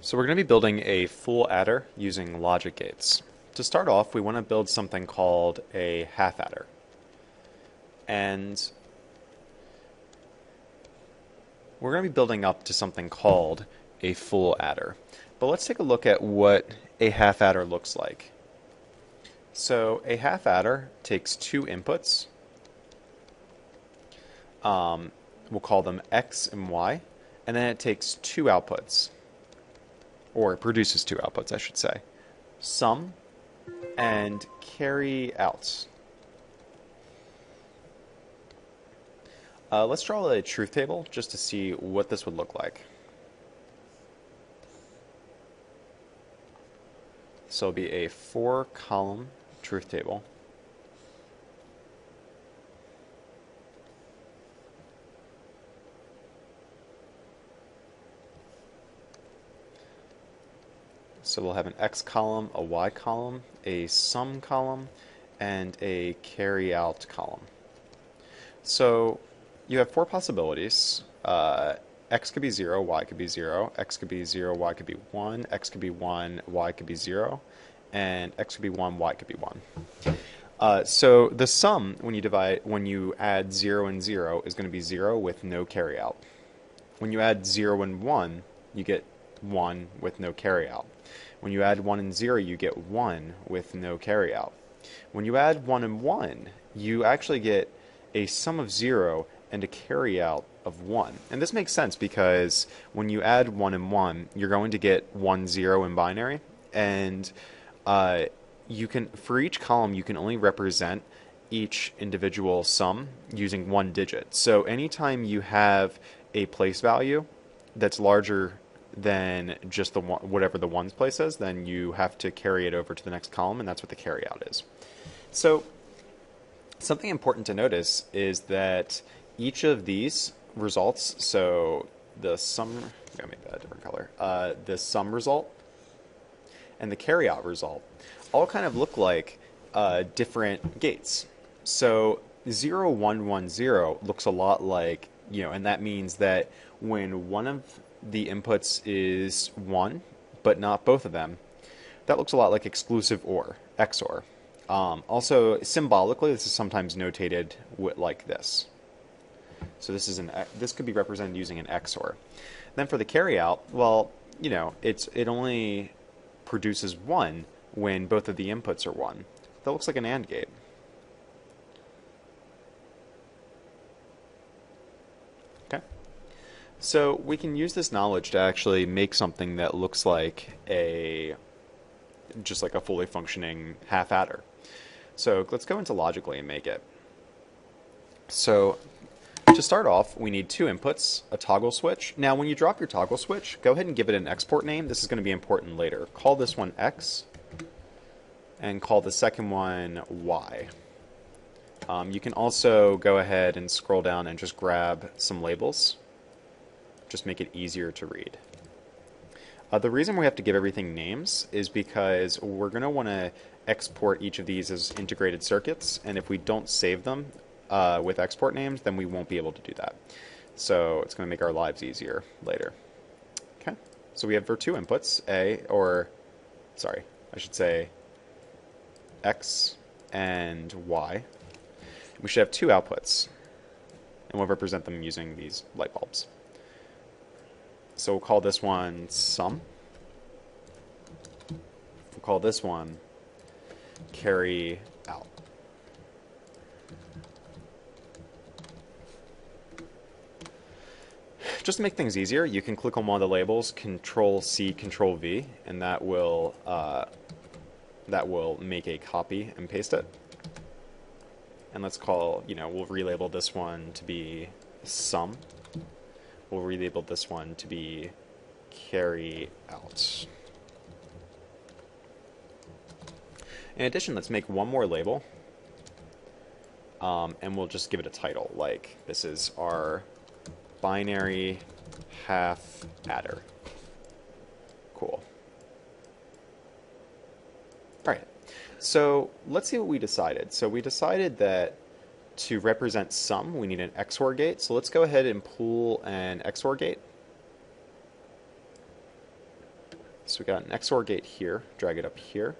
So we're going to be building a full adder using logic gates. To start off, we want to build something called a half adder. And we're going to be building up to something called a full adder. But let's take a look at what a half adder looks like. So a half adder takes two inputs. We'll call them X and Y. And then it takes two outputs. Or it produces two outputs, I should say. Sum and carry out. Let's draw a truth table just to see what this would look like. So it'll be a 4-column truth table. So we'll have an X column, a Y column, a sum column, and a carry out column. So you have four possibilities. X could be 0, Y could be 0, X could be 0, Y could be 1, X could be 1, Y could be 0, and X could be 1, Y could be 1. So the sum, when you add 0 and 0, is going to be 0 with no carry out. When you add 0 and 1, you get 1 with no carry out. When you add 1 and 0, you get 1 with no carry out. When you add 1 and 1, you actually get a sum of 0 and a carry out of 1. And this makes sense because when you add 1 and 1, you're going to get 1, 0 in binary. And you can, for each column, you can only represent each individual sum using one digit. So anytime you have a place value that's larger than just the one, whatever the ones place is, then you have to carry it over to the next column, and that's what the carry out is. So something important to notice is that each of these results, so the sum, I'm going to make that a different color, the sum result and the carry out result all kind of look like different gates. So 0, 1, 1, 0 looks a lot like, and that means that when one of the inputs is 1, but not both of them, that looks a lot like exclusive OR, XOR. Also, symbolically, this is sometimes notated like this. So this could be represented using an XOR. Then for the carryout, well, it only produces 1 when both of the inputs are 1. That looks like an AND gate. Okay. So we can use this knowledge to actually make something that looks like just like a fully functioning half adder. So let's go into Logically and make it. So to start off, we need two inputs, a toggle switch. Now, when you drop your toggle switch, go ahead and give it an export name. This is going to be important later. Call this one X, and call the second one Y. You can also go ahead and scroll down and just grab some labels. Just make it easier to read. The reason we have to give everything names is because we're going to want to export each of these as integrated circuits, and if we don't save them with export names, then we won't be able to do that. So it's going to make our lives easier later. Okay, so we have for two inputs, I should say X and Y. We should have two outputs, and we'll represent them using these light bulbs. So we'll call this one sum. We'll call this one carry out. Just to make things easier, you can click on one of the labels, Control-C, Control-V, and that will make a copy and paste it. And let's call, we'll relabel this one to be sum. We'll relabel this one to be carry out. In addition, let's make one more label, and we'll just give it a title, like this is our binary half adder. Cool. All right, so let's see what we decided. So we decided that to represent sum, we need an XOR gate. So let's go ahead and pull an XOR gate. So we got an XOR gate here, drag it up here.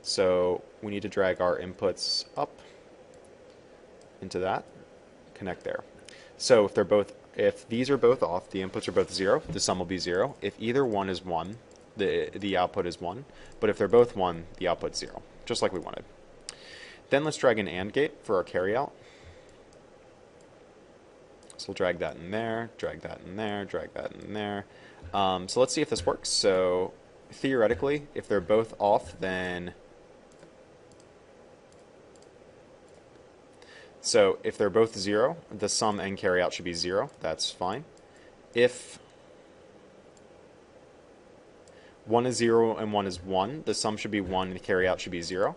So we need to drag our inputs up into that, connect there. So if these are both off, the inputs are both 0, the sum will be 0. If either one is 1, the output is 1. But if they're both 1, the output's 0, just like we wanted. Then let's drag an AND gate for our carryout. So we'll drag that in there, drag that in there, drag that in there. So let's see if this works. So theoretically, if they're both off, then... So if they're both 0, the sum and carryout should be 0. That's fine. If one is 0 and one is 1, the sum should be 1 and the carryout should be 0.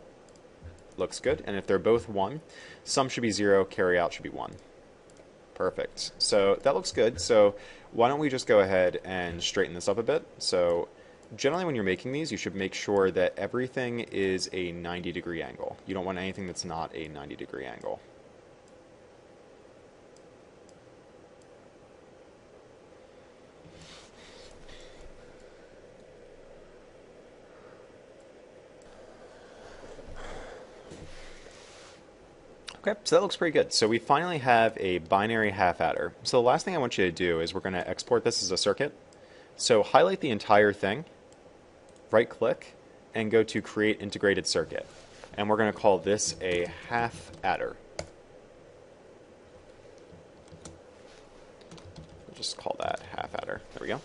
Looks good. And if they're both 1, sum should be 0, carryout should be 1. Perfect. So that looks good. So why don't we just go ahead and straighten this up a bit. So generally when you're making these, you should make sure that everything is a 90-degree angle. You don't want anything that's not a 90-degree angle. Okay, so that looks pretty good. So we finally have a binary half adder. So the last thing I want you to do is we're going to export this as a circuit. So highlight the entire thing, right click, and go to create integrated circuit. And we're going to call this a half adder. We'll just call that half adder. There we go.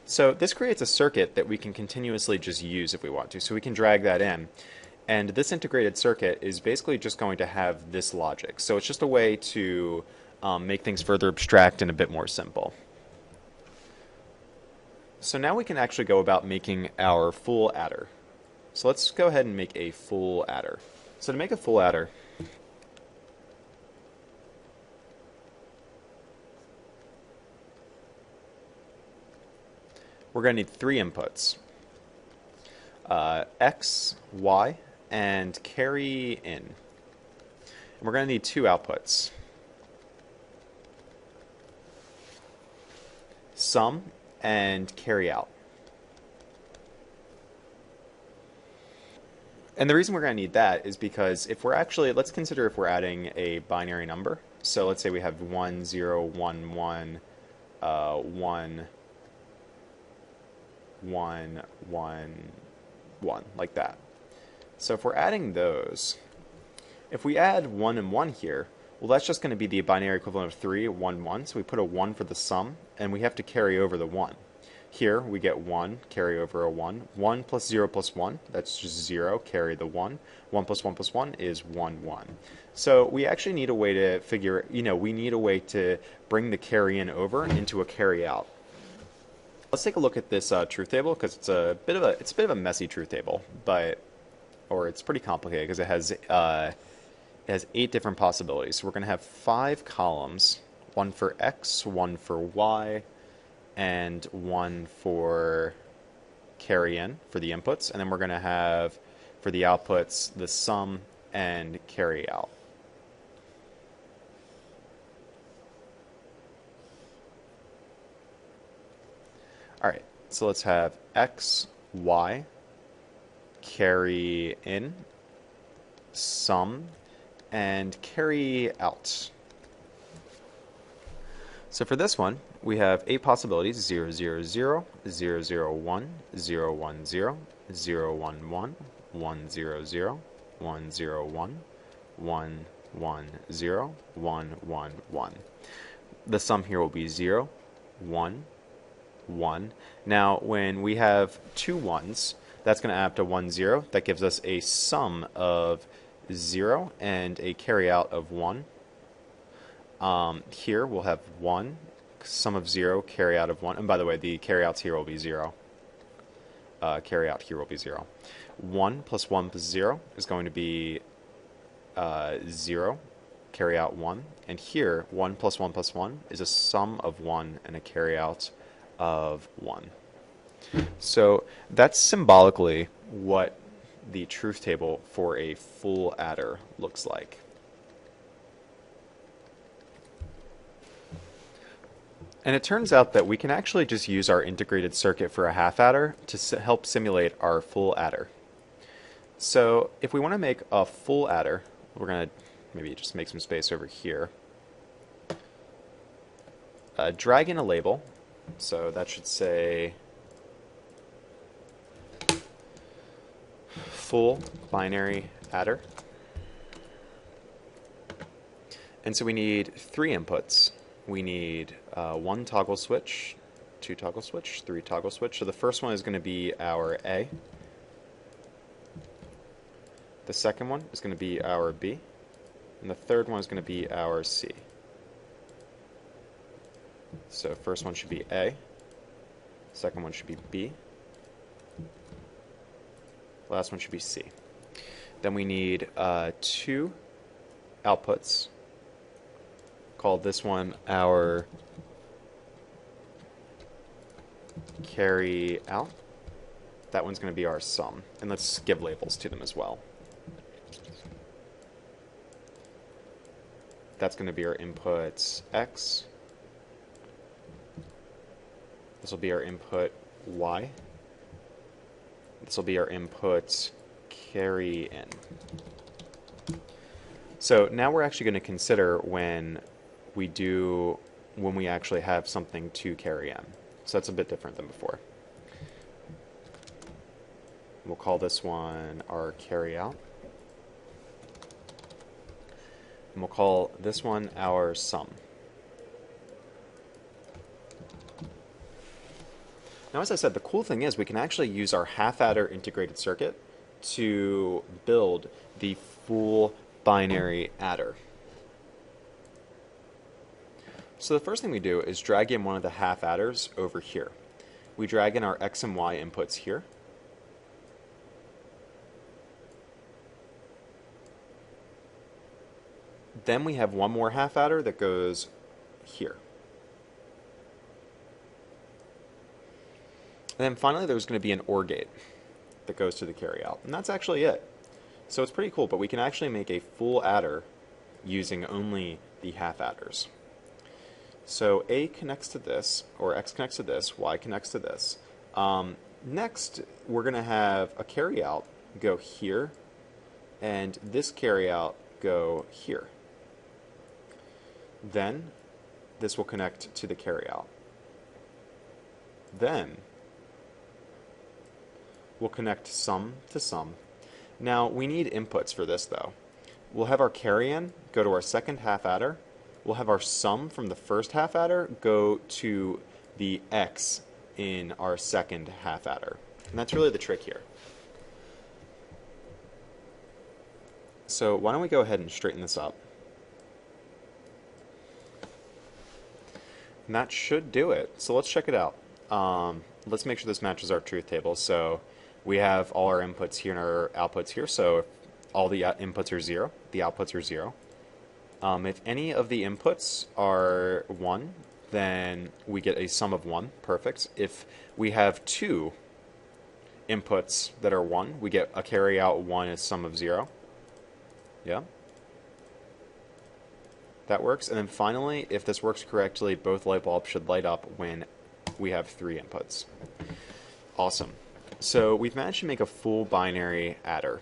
So this creates a circuit that we can continuously just use if we want to. So we can drag that in. And this integrated circuit is basically just going to have this logic. So it's just a way to make things further abstract and a bit more simple. So now we can actually go about making our full adder. So let's go ahead and make a full adder. So to make a full adder, we're going to need 3 inputs. X, Y, and carry in. And we're going to need 2 outputs. Sum and carry out. And the reason we're going to need that is because if we're actually, let's consider if we're adding a binary number. So let's say we have 1, 0, 1, 1, 1, 1, 1, 1, like that. So if we're adding those, if we add 1 and 1 here, well, that's just going to be the binary equivalent of 3, 1, 1. So we put a 1 for the sum, and we have to carry over the 1. Here, we get 1, carry over a 1. 1 plus 0 plus 1, that's just 0, carry the 1. 1 plus 1 plus 1 is 1, 1. So we actually need a way to figure, we need a way to bring the carry in over into a carry out. Let's take a look at this truth table because it's a bit of a messy truth table, or it's pretty complicated because it has 8 different possibilities. So we're going to have 5 columns, 1 for X, 1 for Y, and 1 for carry in for the inputs, and then we're going to have for the outputs the sum and carry out. Alright, so let's have X, Y, carry in, sum, and carry out. So for this one, we have 8 possibilities: 0, 0, 0, 0, 0, 1, 0, 1, 0, 0, 1, 1, 1, 0, 0, 1, 0, 1, 1, 1, 0, 1, 1, 1. The sum here will be 0, 1, 1. Now, when we have 2 1s, that's going to add up to 1, 0. That gives us a sum of 0 and a carry out of 1. Here we'll have 1, sum of 0, carry out of 1. And by the way, the carry outs here will be 0. Carry out here will be 0. 1 plus 1 plus 0 is going to be 0, carry out 1. And here, 1 plus 1 plus 1 is a sum of 1 and a carry out of 1. So that's symbolically what the truth table for a full adder looks like. And it turns out that we can actually just use our integrated circuit for a half adder to help simulate our full adder. So if we want to make a full adder, we're going to maybe just make some space over here. Drag in a label. So that should say full binary adder. And so we need 3 inputs. We need 1 toggle switch, 2 toggle switch, 3 toggle switch. So the first one is going to be our A. The second one is going to be our B. And the third one is going to be our C. So first one should be A. Second one should be B. Last one should be C. Then we need 2 outputs. Call this one our carry out. That one's going to be our sum. And let's give labels to them as well. That's going to be our input X. This will be our input Y. This will be our input carry in. So now we're actually going to consider when we actually have something to carry in. So that's a bit different than before. We'll call this one our carry out. And we'll call this one our sum. Now, as I said, the cool thing is we can actually use our half adder integrated circuit to build the full binary adder. So the first thing we do is drag in one of the half adders over here. We drag in our X and Y inputs here. Then we have one more half adder that goes here. And then finally there's going to be an OR gate that goes to the carry out. And that's actually it. So it's pretty cool, but we can actually make a full adder using only the half adders. So A connects to this, or X connects to this, Y connects to this. Next, we're going to have a carry out go here, and this carry out go here. Then this will connect to the carry out. Then we'll connect sum to sum. Now we need inputs for this though. We'll have our carry in go to our second half adder. We'll have our sum from the first half adder go to the X in our second half adder. And that's really the trick here. So why don't we go ahead and straighten this up. And that should do it. So let's check it out. Let's make sure this matches our truth table. So we have all our inputs here and our outputs here. So if all the inputs are 0, the outputs are 0. If any of the inputs are 1, then we get a sum of 1. Perfect. If we have 2 inputs that are 1, we get a carry out 1 as sum of 0. Yeah. That works. And then finally, if this works correctly, both light bulbs should light up when we have 3 inputs. Awesome. So we've managed to make a full binary adder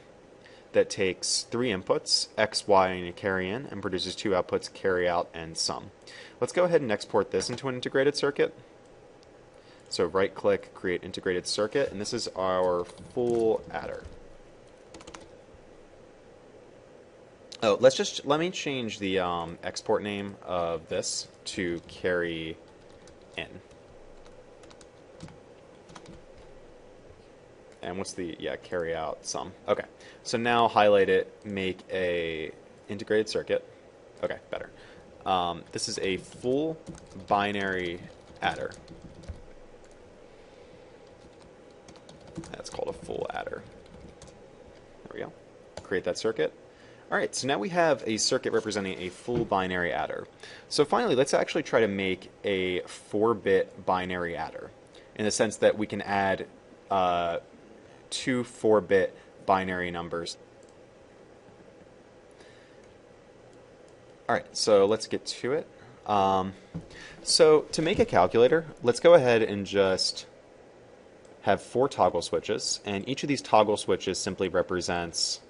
that takes 3 inputs, X, Y, and a carry in, and produces 2 outputs, carry out, and sum. Let's go ahead and export this into an integrated circuit. So right click, create integrated circuit, and this is our full adder. Oh, let me change the export name of this to carry in. And what's the, carry out sum. Okay, so now highlight it, make a integrated circuit. Okay, better. This is a full binary adder. That's called a full adder. There we go. Create that circuit. All right, so now we have a circuit representing a full binary adder. So finally, let's actually try to make a 4-bit binary adder in the sense that we can add 2 4-bit binary numbers. All right, so let's get to it. So to make a calculator, let's go ahead and just have 4 toggle switches, and each of these toggle switches simply represents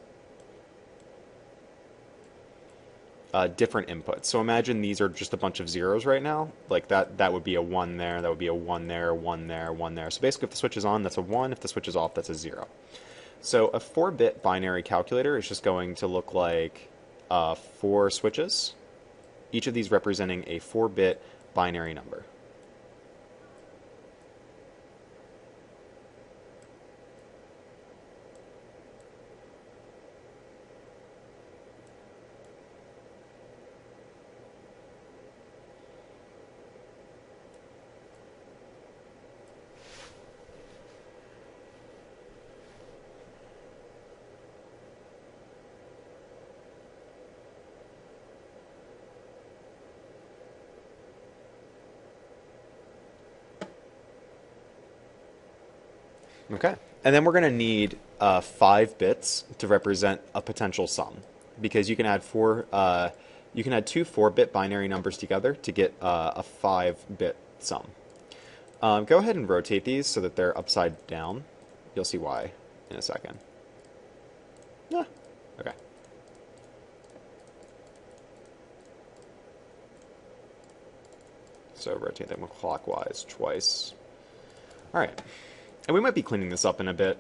different inputs. So imagine these are just a bunch of zeros right now. Like that would be a 1 there, that would be a 1 there, 1 there, 1 there. So basically if the switch is on, that's a 1. If the switch is off, that's a 0. So a 4-bit binary calculator is just going to look like 4 switches, each of these representing a 4-bit binary number. Okay. And then we're going to need 5 bits to represent a potential sum, because you can add you can add 2 4-bit binary numbers together to get a 5-bit sum. Go ahead and rotate these so that they're upside down. You'll see why in a second. Yeah. Okay. So rotate them clockwise twice. All right. And we might be cleaning this up in a bit,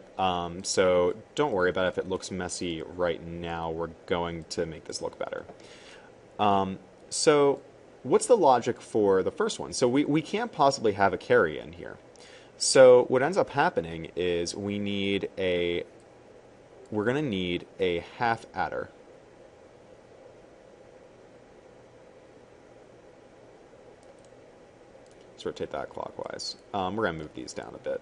so don't worry about it if it looks messy right now. We're going to make this look better. So what's the logic for the first one? So we can't possibly have a carry in here. So what ends up happening is we're going to need a half adder. Let's rotate that clockwise. We're going to move these down a bit.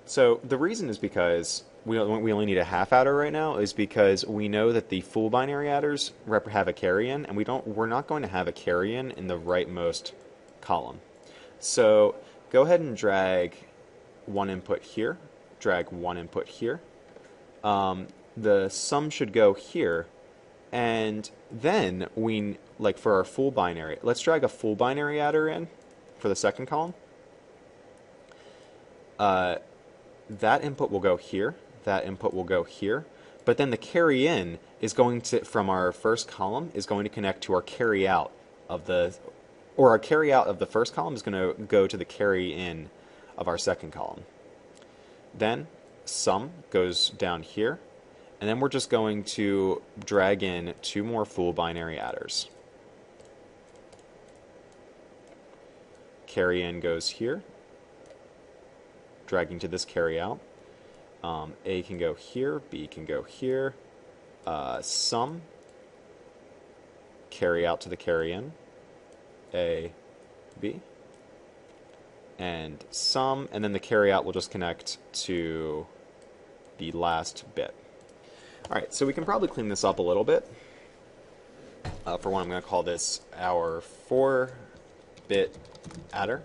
So the reason is because we only need a half adder right now is because we know that the full binary adders have a carry in, and we're not going to have a carry in the rightmost column. So go ahead and drag one input here, drag one input here. The sum should go here, and then for our full binary, let's drag a full binary adder in for the second column. That input will go here, that input will go here, but then the carry in is going to, from our first column, is going to connect to our carry out of our carry out of the first column is going to go to the carry in of our second column. Then sum goes down here, and then we're just going to drag in 2 more full binary adders. Carry in goes here, dragging to this carry out. A can go here, B can go here. Sum, carry out to the carry in, A, B, and sum, and then the carry out will just connect to the last bit. All right, so we can probably clean this up a little bit. For one, I'm going to call this our 4-bit adder.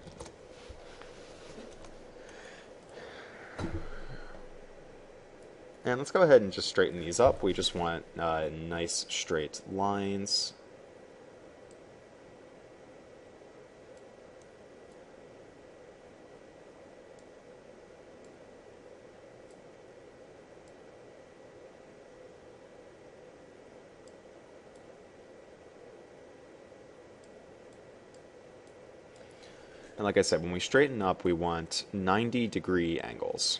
And let's go ahead and just straighten these up. We just want nice straight lines. And like I said, when we straighten up, we want 90-degree angles.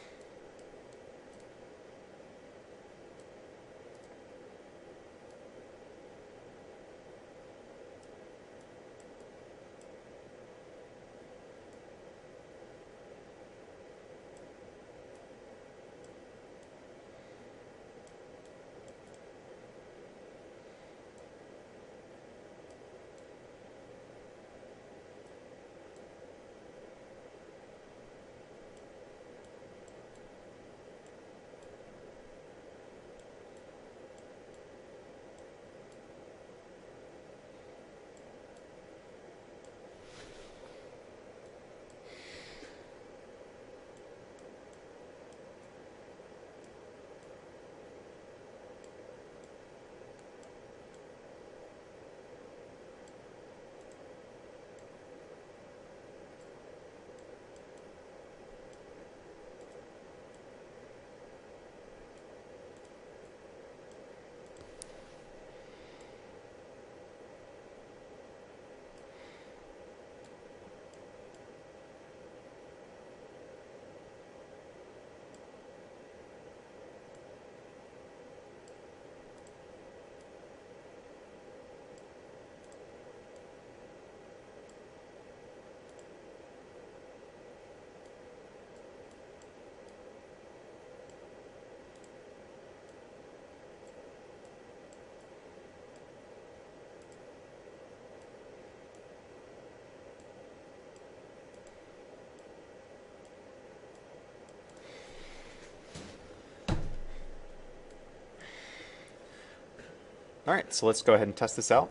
All right, so let's go ahead and test this out.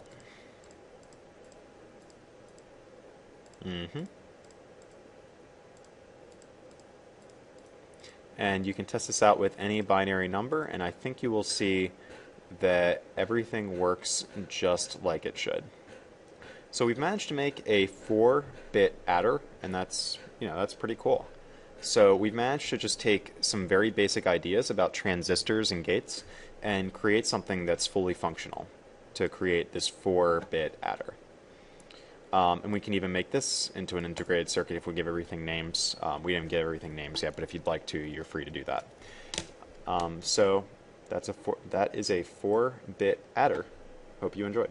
And you can test this out with any binary number, and I think you will see that everything works just like it should. So we've managed to make a 4-bit adder, and that's pretty cool. So we've managed to just take some very basic ideas about transistors and gates and create something that's fully functional to create this 4-bit adder. And we can even make this into an integrated circuit if we give everything names. We didn't give everything names yet, but if you'd like to, you're free to do that. So that is a 4-bit adder. Hope you enjoyed.